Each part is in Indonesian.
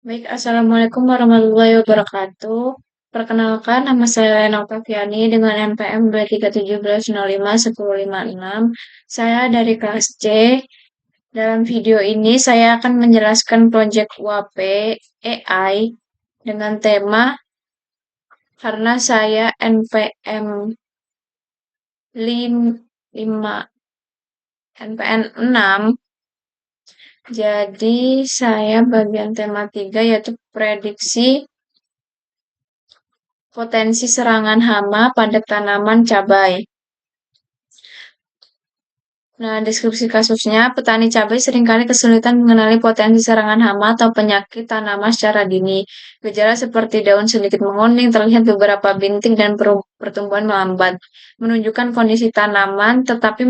Baik, Assalamualaikum warahmatullahi wabarakatuh. Perkenalkan, nama saya Lena Oktaviani dengan NPM 2317051056. Saya dari kelas C. Dalam video ini, saya akan menjelaskan proyek UAP AI dengan tema karena saya NPM 5, NPM 6. Jadi, saya bagian tema 3 yaitu prediksi potensi serangan hama pada tanaman cabai. Nah, deskripsi kasusnya, petani cabai seringkali kesulitan mengenali potensi serangan hama atau penyakit tanaman secara dini. Gejala seperti daun sedikit menguning, terlihat beberapa bintik dan pertumbuhan melambat, menunjukkan kondisi tanaman, tetapi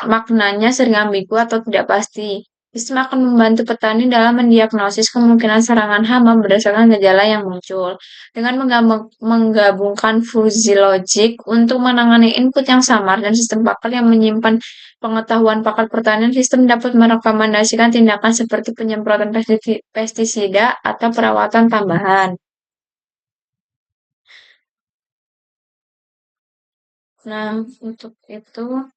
maknanya sering ambigu atau tidak pasti. Sistem akan membantu petani dalam mendiagnosis kemungkinan serangan hama berdasarkan gejala yang muncul. Dengan menggabungkan fuzzy logic untuk menangani input yang samar dan sistem pakar yang menyimpan pengetahuan pakar pertanian, sistem dapat merekomendasikan tindakan seperti penyemprotan pestisida atau perawatan tambahan. Nah, untuk itu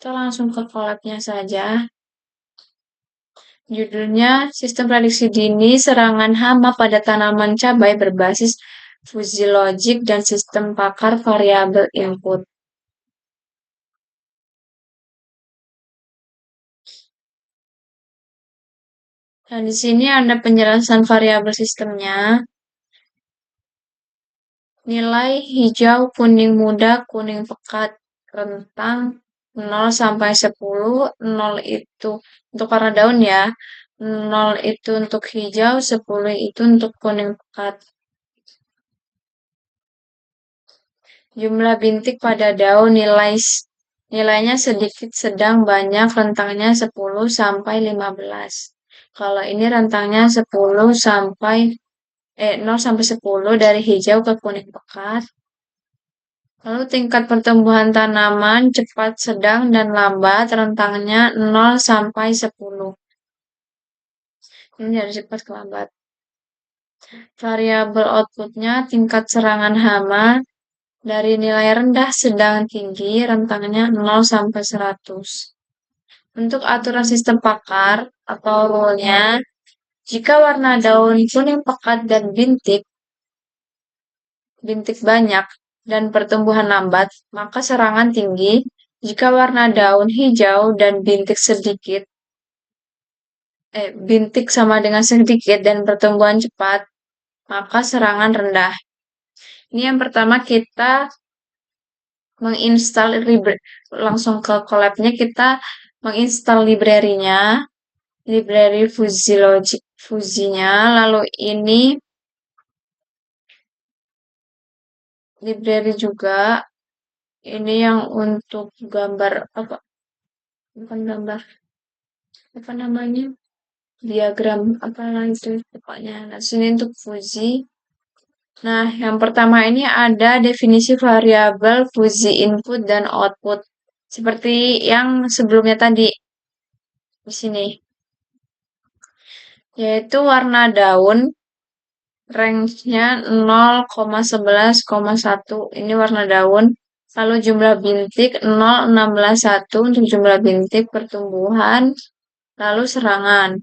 kita langsung ke collab-nya saja. Judulnya, Sistem Prediksi Dini Serangan Hama pada Tanaman Cabai berbasis fuzzy logic dan sistem pakar variabel input. Dan di sini ada penjelasan variabel sistemnya. Nilai hijau, kuning muda, kuning pekat, rentang 0 sampai 10. 0 itu untuk warna daun ya. 0 itu untuk hijau, 10 itu untuk kuning pekat. Jumlah bintik pada daun nilainya sedikit, sedang, banyak, rentangnya 10 sampai 15. Kalau ini rentangnya 10 sampai 0 sampai 10 dari hijau ke kuning pekat. Lalu tingkat pertumbuhan tanaman cepat, sedang, dan lambat, rentangnya 0 sampai 10. Ini dari cepat ke lambat. Variabel outputnya tingkat serangan hama dari nilai rendah, sedang, tinggi, rentangnya 0 sampai 100. Untuk aturan sistem pakar atau rule-nya, jika warna daun kuning pekat dan bintik banyak, dan pertumbuhan lambat, maka serangan tinggi. Jika warna daun hijau dan bintik sama dengan sedikit dan pertumbuhan cepat, maka serangan rendah. Ini yang pertama kita menginstal langsung ke collab-nya kita menginstal library fuzzy logic fuzzy-nya, lalu ini library juga ini yang untuk gambar apa, bukan gambar, apa namanya, diagram apa itu pokoknya. Nah, sini untuk fuzzy. Nah, yang pertama ini ada definisi variabel fuzzy input dan output seperti yang sebelumnya tadi di sini, yaitu warna daun range-nya 0,11,1, ini warna daun. Lalu jumlah bintik 0,16,1 untuk jumlah bintik pertumbuhan. Lalu serangan.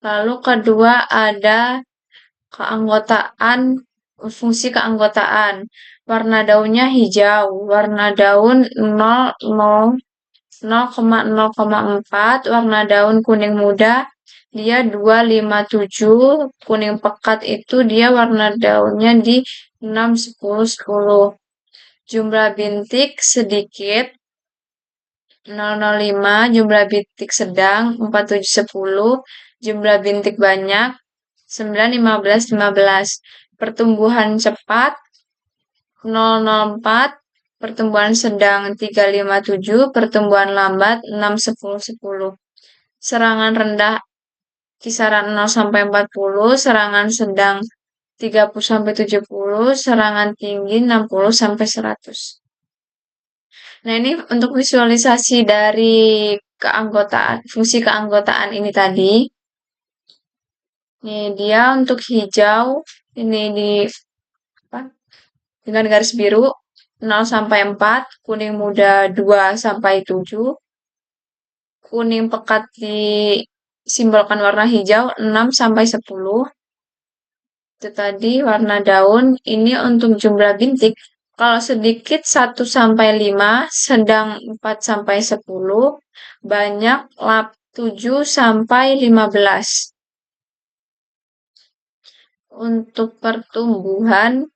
Lalu kedua ada keanggotaan, fungsi keanggotaan. Warna daunnya hijau. Warna daun 0,0,4. Warna daun kuning muda dia 257. Kuning pekat itu dia warna daunnya di 6, 10, 10. Jumlah bintik sedikit 005, jumlah bintik sedang 47, 10, jumlah bintik banyak 9, 15, 15. Pertumbuhan cepat 004, pertumbuhan sedang 357, pertumbuhan lambat 6, 10, 10. Serangan rendah kisaran 0 sampai 40, serangan sedang 30 sampai 70, serangan tinggi 60 sampai 100. Nah, ini untuk visualisasi dari fungsi keanggotaan ini tadi. Ini dia untuk hijau, ini di apa? Dengan garis biru 0 sampai 4, kuning muda 2 sampai 7, kuning pekat disimbolkan warna hijau 6 sampai 10. Itu tadi warna daun. Ini untuk jumlah bintik. Kalau sedikit 1 sampai 5, sedang 4 sampai 10, banyak 7 sampai 15. Untuk pertumbuhan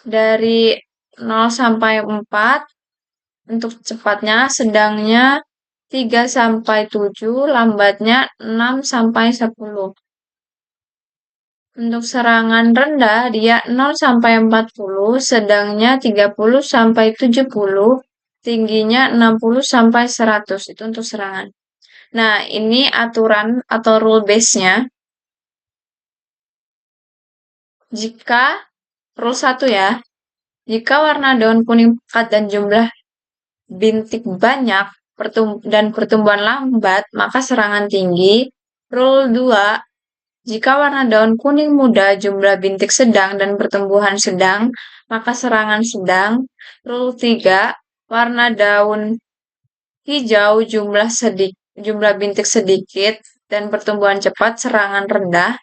dari 0 sampai 4, untuk cepatnya, sedangnya 3 sampai 7, lambatnya 6 sampai 10. Untuk serangan rendah, dia 0 sampai 40, sedangnya 30 sampai 70, tingginya 60 sampai 100. Itu untuk serangan. Nah, ini aturan atau rule base-nya. Jika rule 1 ya, jika warna daun kuning pekat dan jumlah bintik banyak dan pertumbuhan lambat, maka serangan tinggi. Rule 2, jika warna daun kuning muda, jumlah bintik sedang dan pertumbuhan sedang, maka serangan sedang. Rule 3, warna daun hijau, jumlah bintik sedikit dan pertumbuhan cepat, serangan rendah.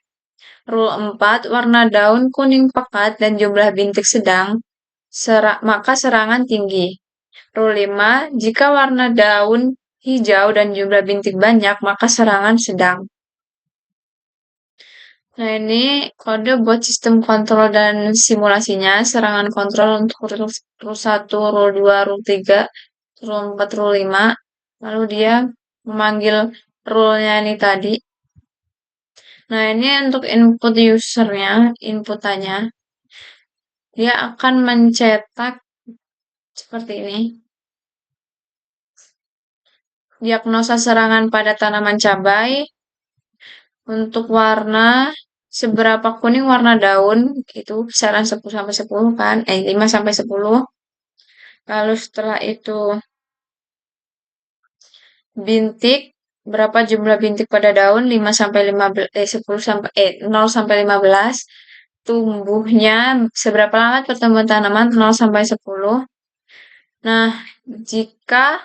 Rule 4, warna daun kuning pekat dan jumlah bintik sedang, maka serangan tinggi. Rule 5, jika warna daun hijau dan jumlah bintik banyak, maka serangan sedang. Nah, ini kode buat sistem kontrol dan simulasinya. Serangan kontrol untuk rule 1, rule 2, rule 3, rule 4, rule 5. Lalu dia memanggil rule-nya ini tadi. Nah, ini untuk input usernya, inputannya. Dia akan mencetak seperti ini. Diagnosa serangan pada tanaman cabai. Untuk warna, seberapa kuning warna daun, itu kisaran 10 sampai 10 kan, 5 sampai 10. Lalu setelah itu bintik, berapa jumlah bintik pada daun, 5 sampai 15, 10 sampai 0 sampai 15. Tumbuhnya seberapa lama pertumbuhan tanaman, 0 sampai 10. Nah, jika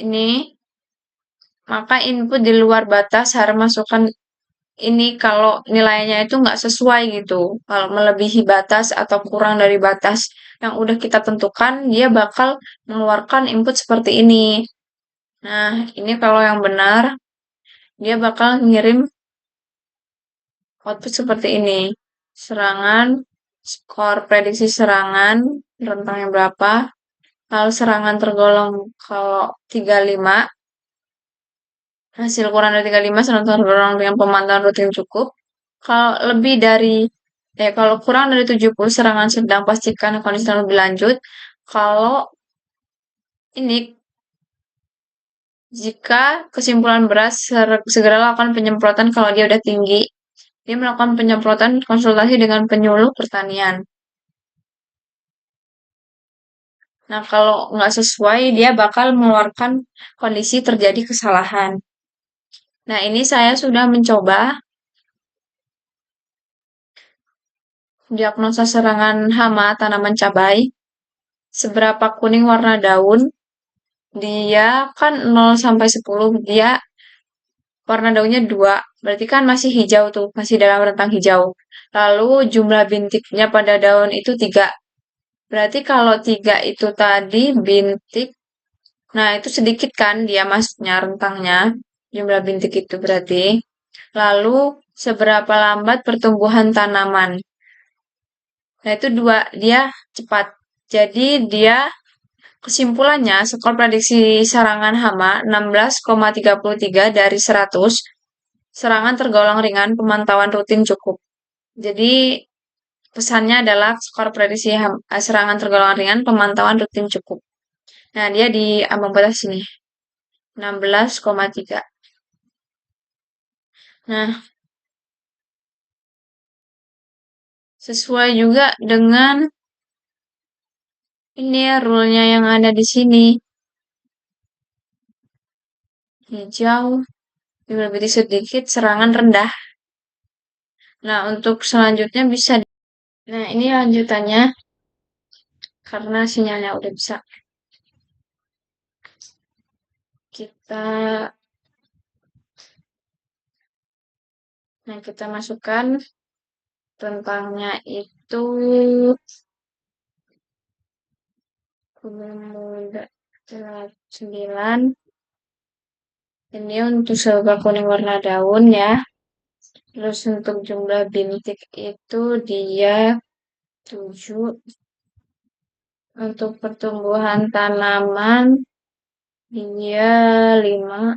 ini, maka input di luar batas harus masukkan ini kalau nilainya itu nggak sesuai gitu. Kalau melebihi batas atau kurang dari batas yang udah kita tentukan, dia bakal mengeluarkan input seperti ini. Nah, ini kalau yang benar, dia bakal ngirim output seperti ini. Serangan, skor prediksi serangan, rentangnya berapa. Kalau serangan tergolong kalau 35, hasil kurang dari 35 serangan tergolong dengan pemantauan rutin cukup. Kalau lebih dari kalau kurang dari 70, serangan sedang, pastikan kondisi lebih lanjut. Kalau ini, jika kesimpulan beras, segera lakukan penyemprotan kalau dia udah tinggi. Dia melakukan penyemprotan konsultasi dengan penyuluh pertanian. Nah, kalau nggak sesuai, dia bakal mengeluarkan kondisi terjadi kesalahan. Nah, ini saya sudah mencoba diagnosa serangan hama tanaman cabai. Seberapa kuning warna daun, dia kan 0 sampai 10, dia warna daunnya 2, berarti kan masih hijau tuh, masih dalam rentang hijau. Lalu jumlah bintiknya pada daun itu 3. Berarti kalau 3 itu tadi bintik, nah itu sedikit kan dia masuknya rentangnya, jumlah bintik itu berarti. Lalu seberapa lambat pertumbuhan tanaman. Nah itu 2, dia cepat. Jadi dia kesimpulannya, skor prediksi serangan hama 16,33 dari 100. Serangan tergolong ringan, pemantauan rutin cukup. Jadi pesannya adalah skor prediksi serangan tergolong ringan, pemantauan rutin cukup. Nah, dia di ambang batas sini. 16,3. Nah, sesuai juga dengan ini ya rule-nya yang ada di sini. hijau, lebih sedikit, serangan rendah. Nah, untuk selanjutnya bisa. Nah, ini lanjutannya karena sinyalnya udah bisa kita. Nah, kita masukkan tentangnya itu Muda 9. Ini untuk selva kuning warna daun ya. Terus untuk jumlah bintik itu dia 7. Untuk pertumbuhan tanaman dia 5.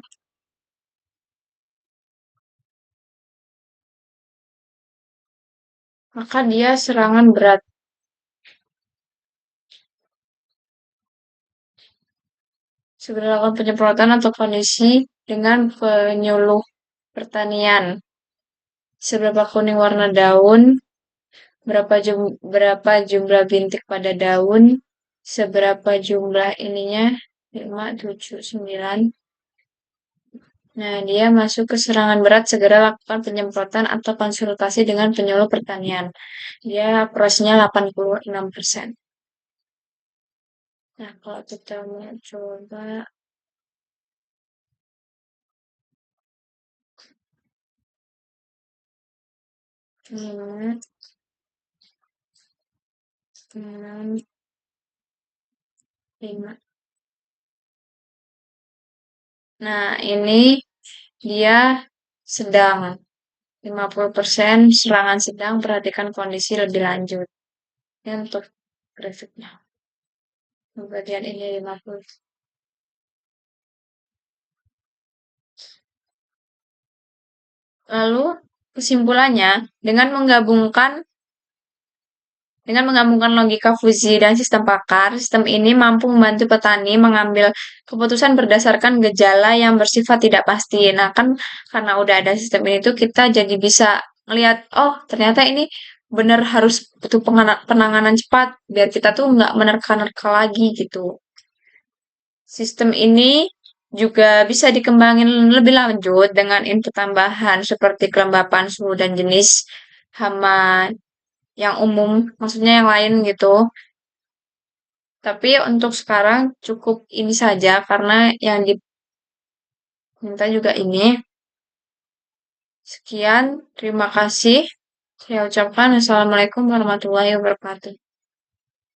Maka dia serangan berat. Segera lakukan penyemprotan atau kondisi dengan penyuluh pertanian. Seberapa kuning warna daun, berapa jumlah bintik pada daun, seberapa jumlah ininya, 5, 7, 9. Nah, dia masuk ke serangan berat, segera lakukan penyemprotan atau konsultasi dengan penyuluh pertanian. Dia akurasinya 86%. Nah, kalau kita mau coba ini, 6, 5. Nah, ini dia sedang 50% serangan sedang, perhatikan kondisi lebih lanjut. Ini untuk grafiknya. Bagian ini 50. Lalu kesimpulannya, dengan menggabungkan logika fuzzy dan sistem pakar, sistem ini mampu membantu petani mengambil keputusan berdasarkan gejala yang bersifat tidak pasti. Nah, kan karena udah ada sistem ini tuh kita jadi bisa ngelihat, oh ternyata ini benar harus butuh penanganan cepat biar kita tuh nggak menerka-nerka lagi gitu. Sistem ini juga bisa dikembangin lebih lanjut dengan input tambahan seperti kelembapan suhu dan jenis hama yang umum, maksudnya yang lain gitu. Tapi untuk sekarang cukup ini saja karena yang diminta juga ini. Sekian, terima kasih. Saya ucapkan Assalamualaikum warahmatullahi wabarakatuh.